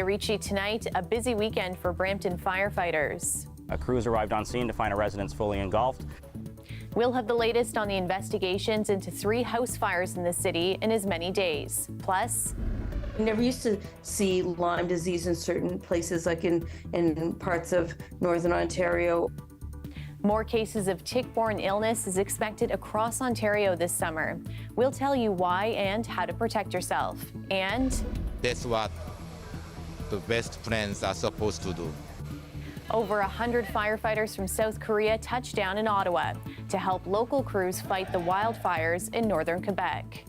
Leah Ricci tonight. A busy weekend for Brampton firefighters. Crews arrived on scene to find a residence fully engulfed. We'll have the latest on the investigations into 3 house fires in the city in as many days. Plus, we never used to see Lyme disease in certain places, like in parts of Northern Ontario. More cases of tick-borne illness is expected across Ontario this summer. We'll tell you why and how to protect yourself. And that's what the best friends are supposed to do. Over 100 firefighters from South Korea touched down in Ottawa to help local crews fight the wildfires in northern Quebec.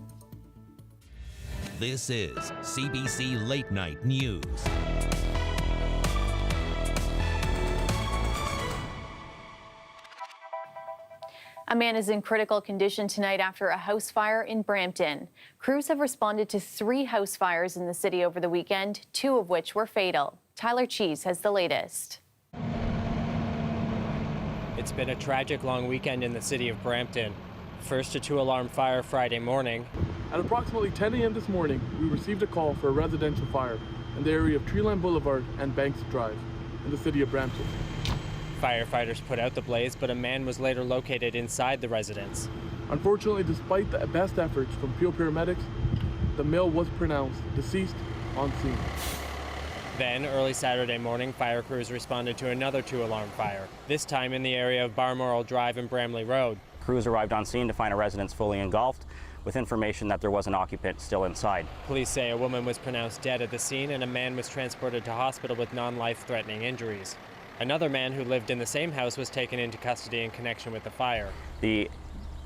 This is CBC Late Night News. A man is in critical condition tonight after a house fire in Brampton. Crews have responded to 3 house fires in the city over the weekend, 2 of which were fatal. Tyler Cheese has the latest. It's been a tragic long weekend in the city of Brampton. First, a 2-alarm fire Friday morning. At approximately 10 a.m. this morning, we received a call for a residential fire in the area of Treeline Boulevard and Banks Drive in the city of Brampton. Firefighters put out the blaze, but a man was later located inside the residence. Unfortunately, despite the best efforts from field paramedics, the male was pronounced deceased on scene. Then, early Saturday morning, fire crews responded to another 2-alarm fire, this time in the area of Baltimore Drive and Bramley Road. Crews arrived on scene to find a residence fully engulfed, with information that there was an occupant still inside. Police say a woman was pronounced dead at the scene and a man was transported to hospital with non-life-threatening injuries. Another man who lived in the same house was taken into custody in connection with the fire. The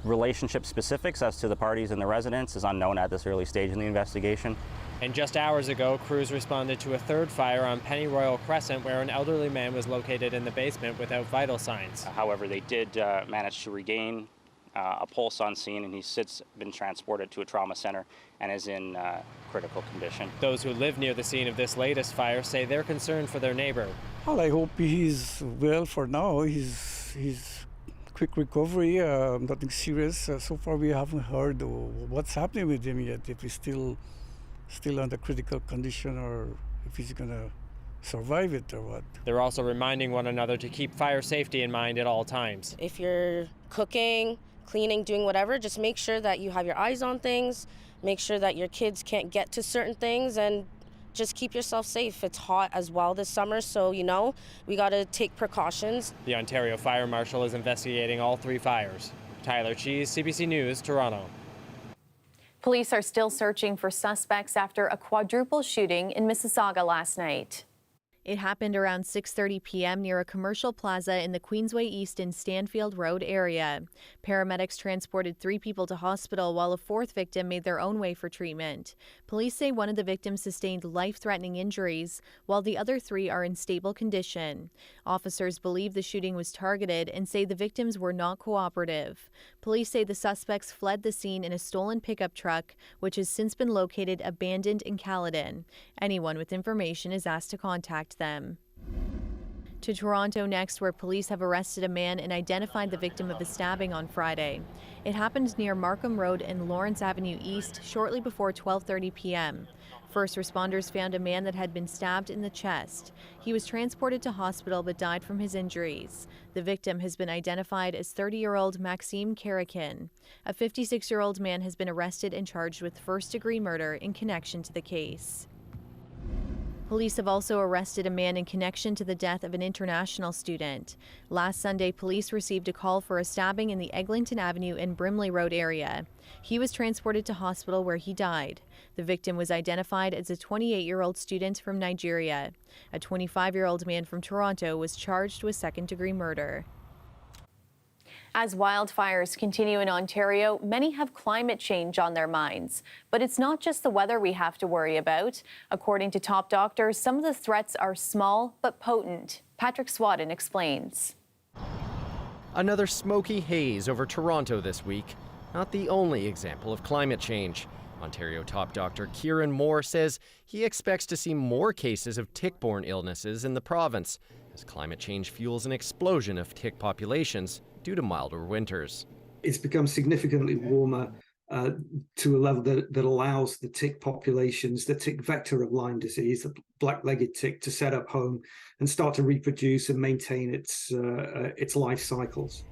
relationship specifics as to the parties in the residence is unknown at this early stage in the investigation. And just hours ago, crews responded to a 3rd fire on Penny Royal Crescent where an elderly man was located in the basement without vital signs. However, they did manage to regain a pulse on scene, and he's since been transported to a trauma center and is in critical condition. Those who live near the scene of this latest fire say they're concerned for their neighbor. Well, I hope he's well for now. He's quick recovery, nothing serious. So far we haven't heard what's happening with him yet, if he's still under critical condition or if he's gonna survive it or what. They're also reminding one another to keep fire safety in mind at all times. If you're cooking, cleaning, doing whatever, just make sure that you have your eyes on things, make sure that your kids can't get to certain things, and just keep yourself safe. It's hot as well this summer, so we got to take precautions. The Ontario Fire Marshal is investigating all 3 fires. Tyler Cheese, CBC News, Toronto. Police are still searching for suspects after a quadruple shooting in Mississauga last night. It happened around 6:30 p.m. near a commercial plaza in the Queensway East and Stanfield Road area. Paramedics transported 3 people to hospital while a 4th victim made their own way for treatment. Police say one of the victims sustained life-threatening injuries, while the other 3 are in stable condition. Officers believe the shooting was targeted and say the victims were not cooperative. Police say the suspects fled the scene in a stolen pickup truck, which has since been located abandoned in Caledon. Anyone with information is asked to contact them. To Toronto next, where police have arrested a man and identified the victim of the stabbing on Friday. It happened near Markham Road and Lawrence Avenue East shortly before 12:30 p.m. First responders found a man that had been stabbed in the chest. He was transported to hospital but died from his injuries. The victim has been identified as 30-year-old Maxime Karakin. A 56-year-old man has been arrested and charged with first-degree murder in connection to the case. Police have also arrested a man in connection to the death of an international student. Last Sunday, police received a call for a stabbing in the Eglinton Avenue and Brimley Road area. He was transported to hospital where he died. The victim was identified as a 28-year-old student from Nigeria. A 25-year-old man from Toronto was charged with second-degree murder. As wildfires continue in Ontario, many have climate change on their minds. But it's not just the weather we have to worry about. According to top doctors, some of the threats are small but potent. Patrick Swadden explains. Another smoky haze over Toronto this week. Not the only example of climate change. Ontario top doctor Kieran Moore says he expects to see more cases of tick-borne illnesses in the province as climate change fuels an explosion of tick populations due to milder winters. It's become significantly warmer to a level that allows the tick populations, the tick vector of Lyme disease, the black-legged tick, to set up home and start to reproduce and maintain its life cycles.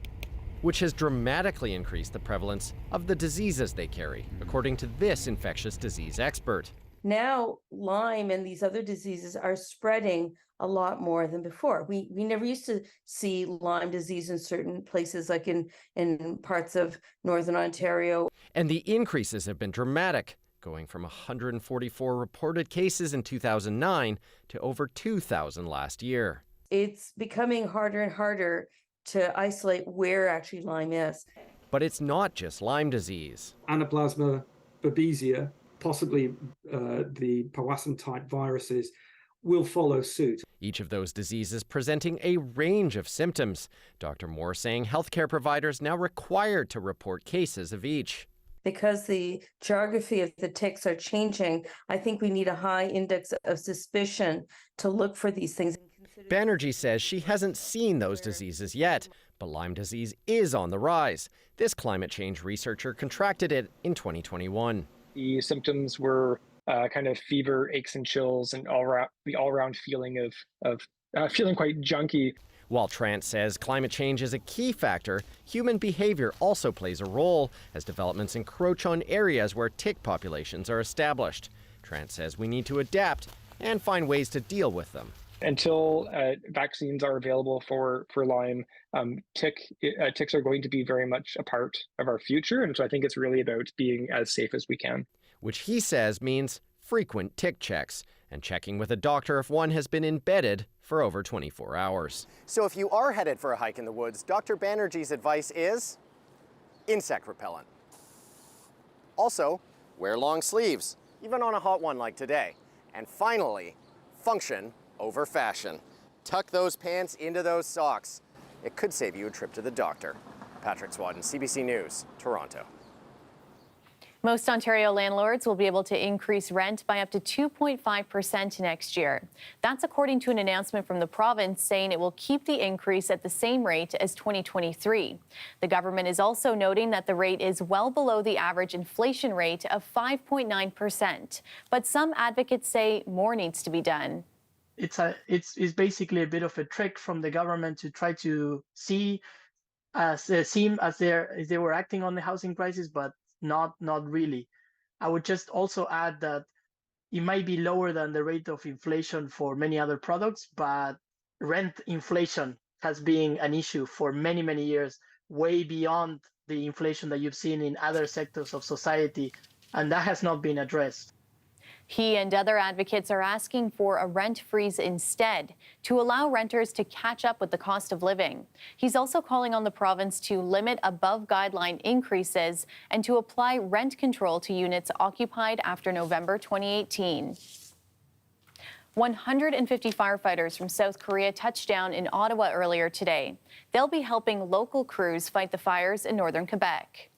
Which has dramatically increased the prevalence of the diseases they carry, according to this infectious disease expert. Now Lyme and these other diseases are spreading a lot more than before. We never used to see Lyme disease in certain places, like in parts of northern Ontario. And the increases have been dramatic, going from 144 reported cases in 2009 to over 2,000 last year. It's becoming harder and harder to isolate where actually Lyme is. But it's not just Lyme disease. Anaplasma babesia, possibly the Powassan-type viruses, will follow suit. Each of those diseases presenting a range of symptoms. Dr. Moore saying healthcare providers now required to report cases of each. Because the geography of the ticks are changing, I think we need a high index of suspicion to look for these things. Banerjee says she hasn't seen those diseases yet, but Lyme disease is on the rise. This climate change researcher contracted it in 2021. The symptoms were kind of fever, aches and chills, and the all-around feeling of feeling quite junky. While Trant says climate change is a key factor, human behavior also plays a role as developments encroach on areas where tick populations are established. Trant says we need to adapt and find ways to deal with them. Until vaccines are available for Lyme, ticks are going to be very much a part of our future. And so I think it's really about being as safe as we can. Which he says means frequent tick checks and checking with a doctor if one has been embedded for over 24 hours. So if you are headed for a hike in the woods, Dr. Banerjee's advice is insect repellent. Also, wear long sleeves, even on a hot one like today. And finally, function over fashion. Tuck those pants into those socks. It could save you a trip to the doctor. Patrick Swadden, CBC News, Toronto. Most Ontario landlords will be able to increase rent by up to 2.5% next year. That's according to an announcement from the province saying it will keep the increase at the same rate as 2023. The government is also noting that the rate is well below the average inflation rate of 5.9%. But some advocates say more needs to be done. It's basically a bit of a trick from the government to try to seem as they were acting on the housing crisis, but not really. I would just also add that it might be lower than the rate of inflation for many other products, but rent inflation has been an issue for many years, way beyond the inflation that you've seen in other sectors of society, and that has not been addressed. He and other advocates are asking for a rent freeze instead to allow renters to catch up with the cost of living. He's also calling on the province to limit above guideline increases and to apply rent control to units occupied after November 2018. 150 firefighters from South Korea touched down in Ottawa earlier today. They'll be helping local crews fight the fires in northern Quebec.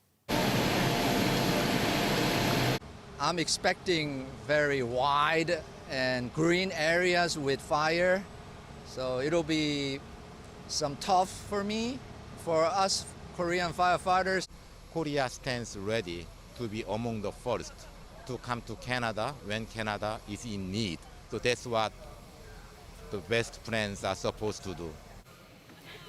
I'm expecting very wide and green areas with fire, so it'll be some tough for me, for us Korean firefighters. Korea stands ready to be among the first to come to Canada when Canada is in need. So that's what the best plans are supposed to do.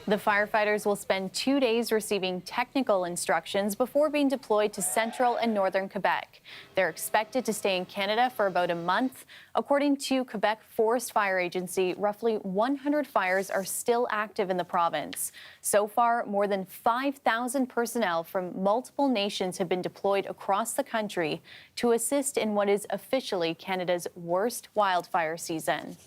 The firefighters will spend 2 days receiving technical instructions before being deployed to central and northern Quebec. They're expected to stay in Canada for about a month. According to Quebec Forest Fire Agency, roughly 100 fires are still active in the province. So far, more than 5,000 personnel from multiple nations have been deployed across the country to assist in what is officially Canada's worst wildfire season.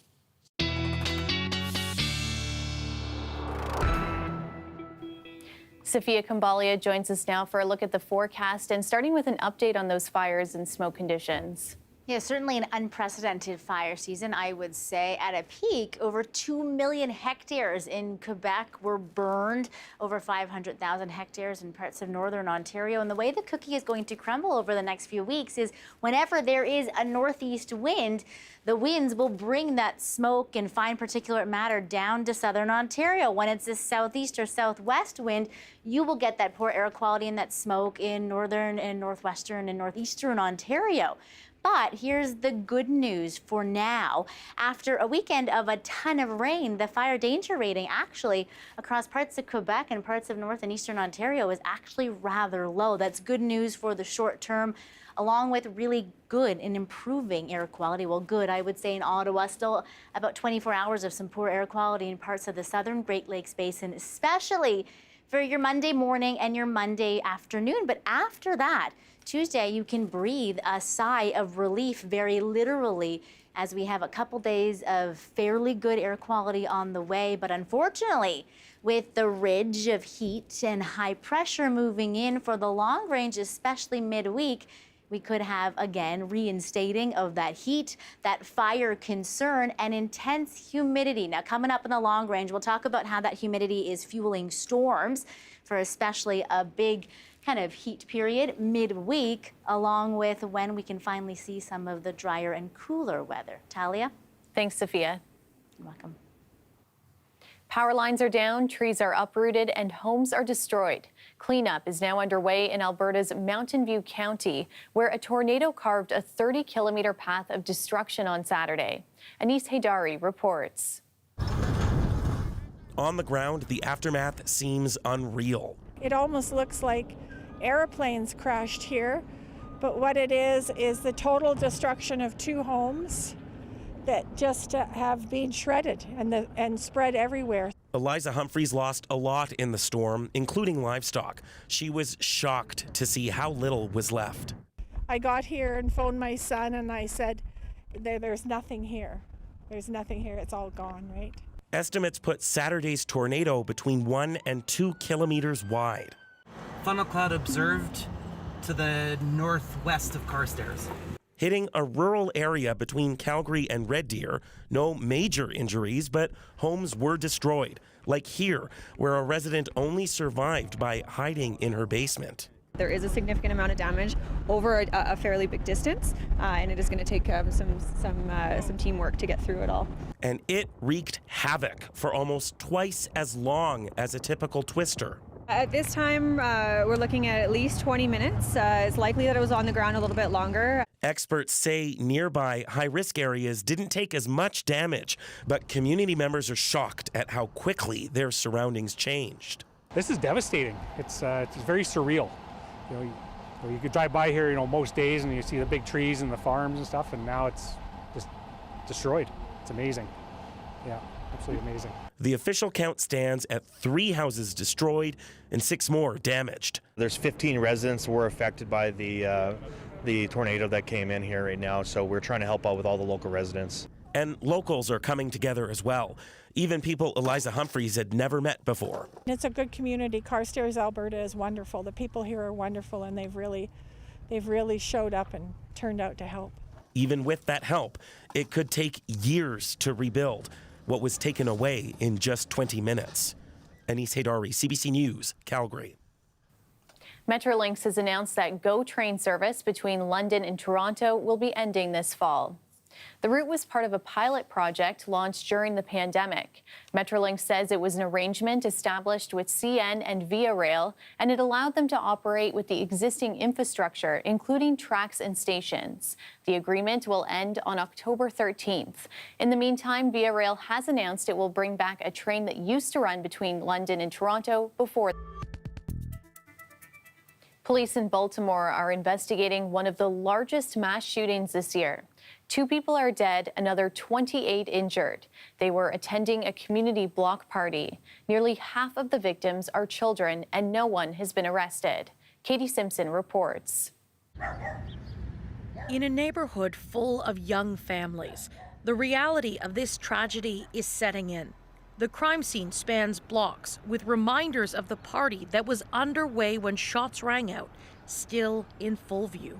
Sophia Kambalia joins us now for a look at the forecast and starting with an update on those fires and smoke conditions. Yeah, certainly an unprecedented fire season, I would say. At a peak, over 2 million hectares in Quebec were burned, over 500,000 hectares in parts of northern Ontario. And the way the cookie is going to crumble over the next few weeks is whenever there is a northeast wind, the winds will bring that smoke and fine particulate matter down to southern Ontario. When it's a southeast or southwest wind, you will get that poor air quality and that smoke in northern and northwestern and northeastern Ontario. But here's the good news for now. After a weekend of a ton of rain, the fire danger rating actually across parts of Quebec and parts of north and eastern Ontario is actually rather low. That's good news for the short term, along with really good and improving air quality. Well, good, I would say in Ottawa, still about 24 hours of some poor air quality in parts of the southern Great Lakes Basin, especially for your Monday morning and your Monday afternoon. But after that, Tuesday, you can breathe a sigh of relief, very literally, as we have a couple days of fairly good air quality on the way. But unfortunately, with the ridge of heat and high pressure moving in for the long range, especially midweek, we could have, again, reinstating of that heat, that fire concern, and intense humidity. Now, coming up in the long range, we'll talk about how that humidity is fueling storms for especially a big kind of heat period midweek, along with when we can finally see some of the drier and cooler weather. Talia? Thanks, Sophia. You're welcome. Power lines are down, trees are uprooted, and homes are destroyed. Cleanup is now underway in Alberta's Mountain View County, where a tornado carved a 30-kilometer path of destruction on Saturday. Anis Haydari reports. On the ground, the aftermath seems unreal. It almost looks like airplanes crashed here, but what it is the total destruction of 2 homes that just have been shredded and spread everywhere. Eliza Humphreys lost a lot in the storm, including livestock. She was shocked to see how little was left. I got here and phoned my son and I said, there's nothing here. There's nothing here. It's all gone, right? Estimates put Saturday's tornado between 1 and 2 kilometers wide. Funnel cloud observed to the northwest of Carstairs. Hitting a rural area between Calgary and Red Deer, no major injuries, but homes were destroyed, like here, where a resident only survived by hiding in her basement. There is a significant amount of damage over a fairly big distance, and it is going to take some teamwork to get through it all. And it wreaked havoc for almost twice as long as a typical twister. At this time, we're looking at least 20 minutes. It's likely that it was on the ground a little bit longer. Experts say nearby high-risk areas didn't take as much damage, but community members are shocked at how quickly their surroundings changed. This is devastating. It's very surreal. You could drive by here, most days, and you see the big trees and the farms and stuff, and now it's just destroyed. It's amazing. Yeah, absolutely amazing. The official count stands at 3 houses destroyed and 6 more damaged. There's 15 residents who were affected by the tornado that came in here right now, so we're trying to help out with all the local residents. And locals are coming together as well. Even people Eliza Humphreys had never met before. It's a good community. Carstairs, Alberta is wonderful. The people here are wonderful, and they've really showed up and turned out to help. Even with that help, it could take years to rebuild what was taken away in just 20 minutes. Anis Haydari, CBC News, Calgary. Metrolinx has announced that GO train service between London and Toronto will be ending this fall. The route was part of a pilot project launched during the pandemic. Metrolinx says it was an arrangement established with CN and Via Rail, and it allowed them to operate with the existing infrastructure, including tracks and stations. The agreement will end on October 13th. In the meantime, Via Rail has announced it will bring back a train that used to run between London and Toronto before. Police in Baltimore are investigating one of the largest mass shootings this year. 2 people are dead, another 28 injured. They were attending a community block party. Nearly half of the victims are children, and no one has been arrested. Katie Simpson reports. In a neighborhood full of young families, the reality of this tragedy is setting in. The crime scene spans blocks, with reminders of the party that was underway when shots rang out, still in full view.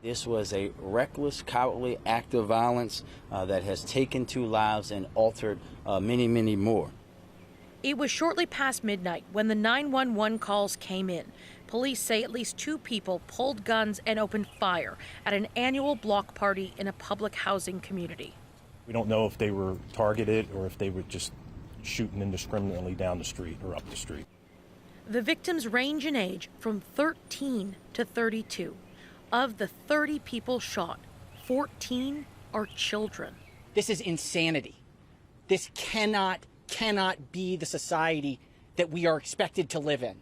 This was a reckless, cowardly act of violence that has taken 2 lives and altered many, many more. It was shortly past midnight when the 911 calls came in. Police say at least 2 people pulled guns and opened fire at an annual block party in a public housing community. We don't know if they were targeted or if they were just shooting indiscriminately down the street or up the street. The victims range in age from 13 to 32. Of the 30 people shot, 14 are children. This is insanity. This cannot be the society that we are expected to live in.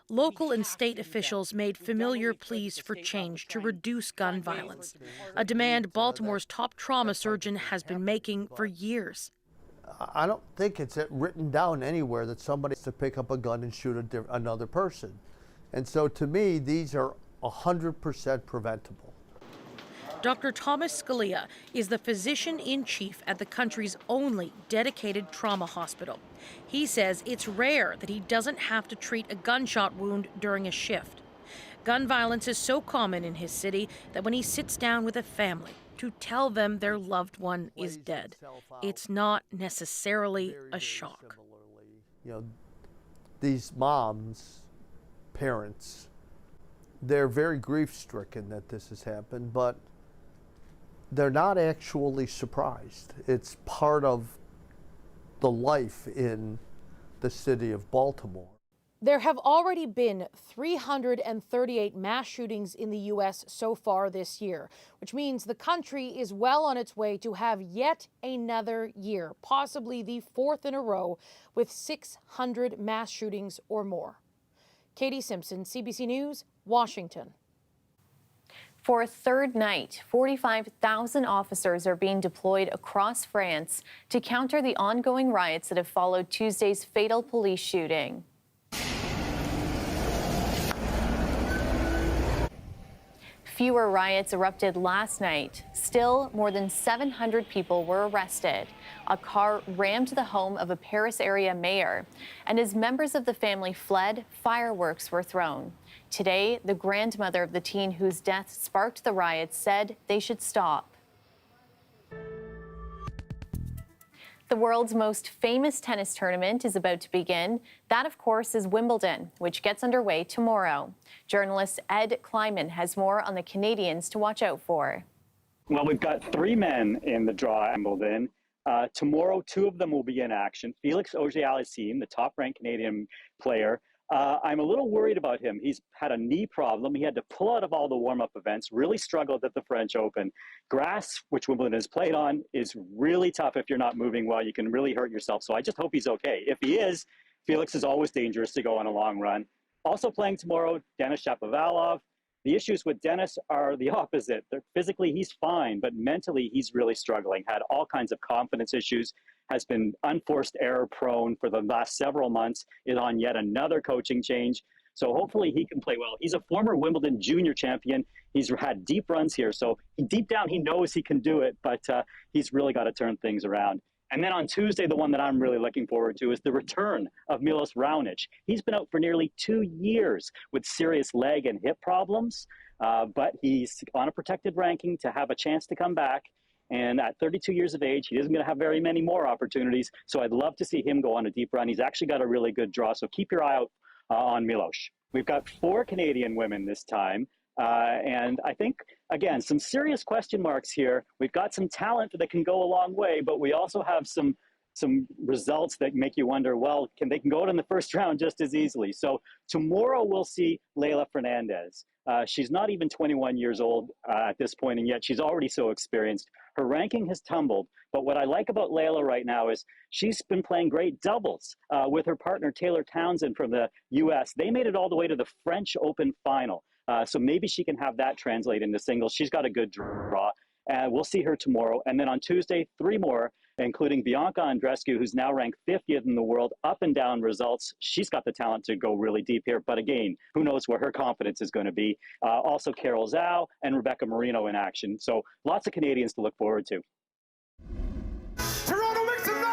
Local and state officials made familiar pleas for change to reduce gun violence, a demand Baltimore's top trauma surgeon has been making for years. I don't think it's written down anywhere that somebody has to pick up a gun and shoot another person. And so to me, these are 100% preventable. Dr. Thomas Scalia is the physician-in-chief at the country's only dedicated trauma hospital. He says it's rare that he doesn't have to treat a gunshot wound during a shift. Gun violence is so common in his city that when he sits down with a family to tell them their loved one is dead, it's not necessarily a shock. You know, these moms, parents, they're very grief-stricken that this has happened, but they're not actually surprised. It's part of the life in the city of Baltimore. There have already been 338 mass shootings in the U.S. so far this year, which means the country is well on its way to have yet another year, possibly the 4th in a row, with 600 mass shootings or more. Katie Simpson, CBC News, Washington. For a third night, 45,000 officers are being deployed across France to counter the ongoing riots that have followed Tuesday's fatal police shooting. Fewer riots erupted last night. Still, more than 700 people were arrested. A car rammed the home of a Paris area mayor, and as members of the family fled, fireworks were thrown. Today, the grandmother of the teen whose death sparked the riots said they should stop. The world's most famous tennis tournament is about to begin. That, of course, is Wimbledon, which gets underway tomorrow. Journalist Ed Kleiman has more on the Canadians to watch out for. Well, we've got 3 men in the draw at Wimbledon. Tomorrow, 2 of them will be in action. Felix Auger-Aliassime, the top-ranked Canadian player. I'm a little worried about him. He's had a knee problem. He had to pull out of all the warm-up events, really struggled at the French Open. Grass, which Wimbledon is played on, is really tough if you're not moving well. You can really hurt yourself. So I just hope he's okay. If he is, Felix is always dangerous to go on a long run. Also playing tomorrow, Denis Shapovalov. The issues with Denis are the opposite. Physically, he's fine, but mentally, he's really struggling. Had all kinds of confidence issues, has been unforced error prone for the last several months, is on yet another coaching change. So hopefully he can play well. He's a former Wimbledon junior champion. He's had deep runs here. So deep down, he knows he can do it, but he's really got to turn things around. And then on Tuesday, the one that I'm really looking forward to is the return of Milos Raonic. He's been out for nearly 2 years with serious leg and hip problems, but he's on a protected ranking to have a chance to come back. And at 32 years of age, he isn't going to have very many more opportunities. So I'd love to see him go on a deep run. He's actually got a really good draw. So keep your eye out on Milos. We've got 4 Canadian women this time. And I think, again, some serious question marks here. We've got some talent that can go a long way, but we also have some results that make you wonder, well, they can go out in the first round just as easily. So tomorrow we'll see Leylah Fernandez. She's not even 21 years old at this point, and yet she's already so experienced. Her ranking has tumbled, but what I like about Leylah right now is she's been playing great doubles with her partner Taylor Townsend from the U.S. They made it all the way to the French Open final. So maybe she can have that translate into singles. She's got a good draw. We'll see her tomorrow. And then on Tuesday, 3 more, including Bianca Andreescu, who's now ranked 50th in the world, up and down results. She's got the talent to go really deep here. But again, who knows where her confidence is going to be. Also Carol Zhao and Rebecca Marino in action. So lots of Canadians to look forward to. Toronto makes it 9!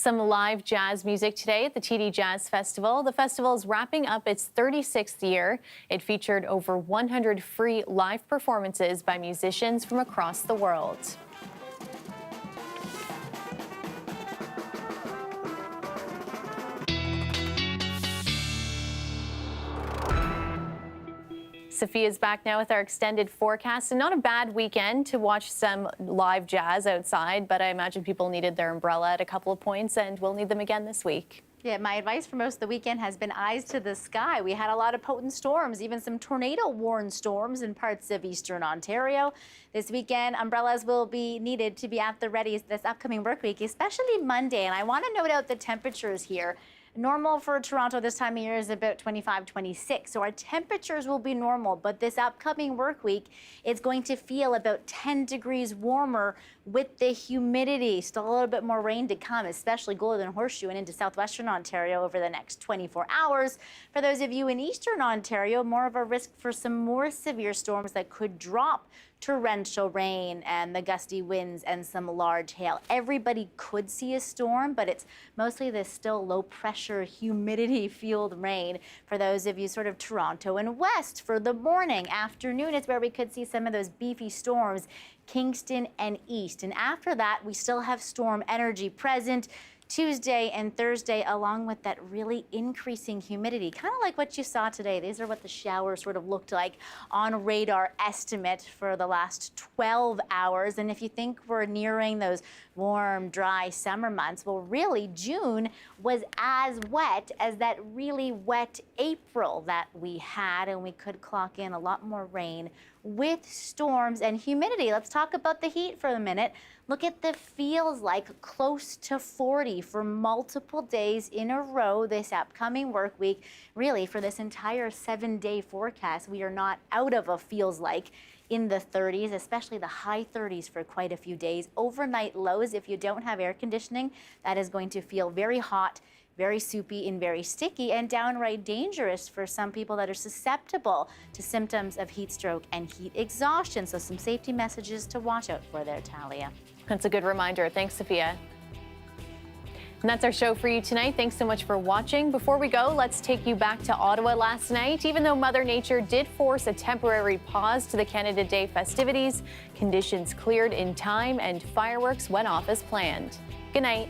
Some live jazz music today at the TD Jazz Festival. The festival is wrapping up its 36th year. It featured over 100 free live performances by musicians from across the world. Sophia's back now with our extended forecast, and not a bad weekend to watch some live jazz outside, but I imagine people needed their umbrella at a couple of points, and we'll need them again this week. Yeah, my advice for most of the weekend has been eyes to the sky. We had a lot of potent storms, even some tornado-warned storms in parts of eastern Ontario. This weekend, umbrellas will be needed to be at the ready this upcoming work week, especially Monday. And I want to note out the temperatures here. Normal for Toronto this time of year is about 25, 26. So our temperatures will be normal, but this upcoming work week, it's going to feel about 10 degrees warmer with the humidity. Still a little bit more rain to come, especially Golden Horseshoe and into southwestern Ontario over the next 24 hours. For those of you in eastern Ontario, more of a risk for some more severe storms that could drop torrential rain and the gusty winds and some large hail. Everybody could see a storm, but it's mostly this still low pressure, humidity fueled rain. For those of you sort of Toronto and west, for the morning, afternoon is where we could see some of those beefy storms, Kingston and east. And after that, we still have storm energy present Tuesday and Thursday, along with that really increasing humidity, kind of like what you saw today. These are what the showers sort of looked like on radar estimate for the last 12 hours. And if you think we're nearing those warm, dry summer months, well, really, June was as wet as that really wet April that we had, and we could clock in a lot more rain with storms and humidity. Let's talk about the heat for a minute. Look at the feels like close to 40 for multiple days in a row this upcoming work week. Really, for this entire 7-day forecast, we are not out of a feels like in the 30s, especially the high 30s for quite a few days. Overnight lows, if you don't have air conditioning, that is going to feel very hot, very soupy and very sticky, and downright dangerous for some people that are susceptible to symptoms of heat stroke and heat exhaustion. So some safety messages to watch out for there, Talia. That's a good reminder. Thanks, Sophia. And that's our show for you tonight. Thanks so much for watching. Before we go, let's take you back to Ottawa last night. Even though Mother Nature did force a temporary pause to the Canada Day festivities, conditions cleared in time and fireworks went off as planned. Good night.